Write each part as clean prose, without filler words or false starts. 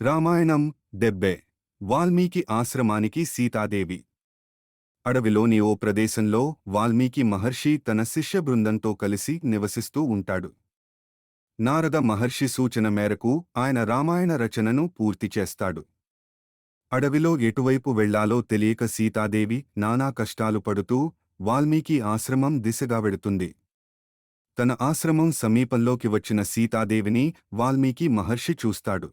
రామాయణం 70 వాల్మీకి ఆశ్రమానికి సీతాదేవి. అడవిలోని ఓ ప్రదేశంలో వాల్మీకి మహర్షి తన శిష్య బృందంతో కలిసి నివసిస్తూ ఉంటాడు. నారద మహర్షి సూచన మేరకు ఆయన రామాయణ రచనను పూర్తి చేస్తాడు. అడవిలో ఎటువైపు వెళ్లాలో తెలియక సీతాదేవి నానా కష్టాలు పడుతూ వాల్మీకి ఆశ్రమం దిశగా వెడుతుంది. తన ఆశ్రమం సమీపంలోకి వచ్చిన సీతాదేవిని వాల్మీకి మహర్షి చూస్తాడు.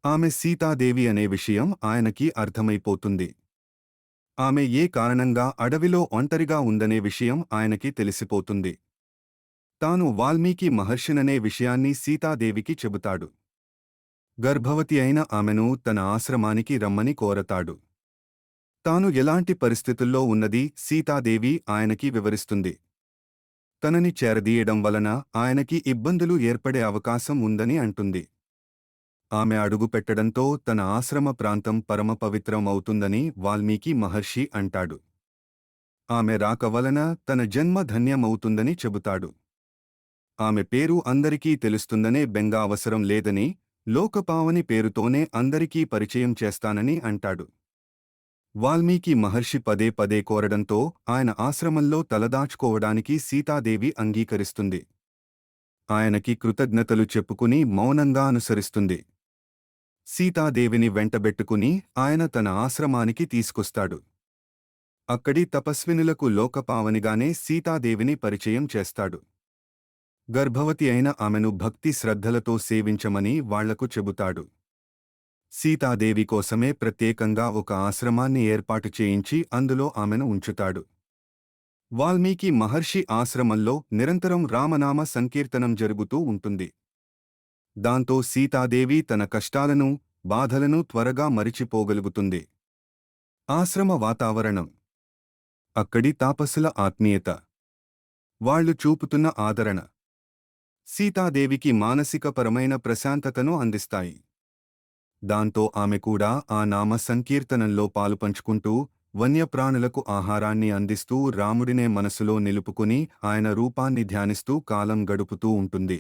ఆమె సీతాదేవి అనే విషయం ఆయనకి అర్థమైపోతుంది. ఆమె ఏ కారణంగా అడవిలో ఒంటరిగా ఉందనే విషయం ఆయనకి తెలిసిపోతుంది. తాను వాల్మీకి మహర్షిననే విషయాన్ని సీతాదేవికి చెబుతాడు. గర్భవతి అయిన ఆమెను తన ఆశ్రమానికి రమ్మని కోరతాడు. తాను ఎలాంటి పరిస్థితుల్లో ఉన్నది సీతాదేవి ఆయనకి వివరిస్తుంది. తనని చేరదీయడం వలన ఆయనకి ఇబ్బందులు ఏర్పడే అవకాశం ఉందని అంటుంది. ఆమె అడుగుపెట్టడంతో తన ఆశ్రమ ప్రాంతం పరమ పవిత్రం అవుతుందని వాల్మీకి మహర్షి అంటాడు. ఆమె రాక వలన తన జన్మ ధన్యమవుతుందని చెబుతాడు. ఆమె పేరు అందరికీ తెలుస్తుందనే బెంగ అవసరం లేదని, లోకపావని పేరుతోనే అందరికీ పరిచయం చేస్తానని అంటాడు. వాల్మీకి మహర్షి పదే పదే కోరడంతో ఆయన ఆశ్రమంలో తలదాచుకోవడానికి సీతాదేవి అంగీకరిస్తుంది. ఆయనకి కృతజ్ఞతలు చెప్పుకుని మౌనంగా అనుసరిస్తుంది. సీతాదేవిని వెంటబెట్టుకుని ఆయన తన ఆశ్రమానికి తీసుకొస్తాడు. అక్కడి తపస్వినులకు లోకపావనిగానే సీతాదేవిని పరిచయం చేస్తాడు. గర్భవతి అయిన ఆమెను భక్తి శ్రద్ధలతో సేవించమని వాళ్లకు చెబుతాడు. సీతాదేవి కోసమే ప్రత్యేకంగా ఒక ఆశ్రమాన్ని ఏర్పాటు చేయించి అందులో ఆమెను ఉంచుతాడు. వాల్మీకి మహర్షి ఆశ్రమంలో నిరంతరం రామనామ సంకీర్తనం జరుగుతూ ఉంటుంది. దాంతో సీతాదేవి తన కష్టాలను, బాధలను త్వరగా మరిచిపోగలుగుతుంది. ఆశ్రమ వాతావరణం, అక్కడి తాపసుల ఆత్మీయత, వాళ్లు చూపుతున్న ఆదరణ సీతాదేవికి మానసికపరమైన ప్రశాంతతను అందిస్తాయి. దాంతో ఆమె కూడా ఆ నామ సంకీర్తనంలో పాలుపంచుకుంటూ వన్యప్రాణులకు ఆహారాన్ని అందిస్తూ రాముడినే మనసులో నిలుపుకుని ఆయన రూపాన్ని ధ్యానిస్తూ కాలం గడుపుతూ ఉంటుంది.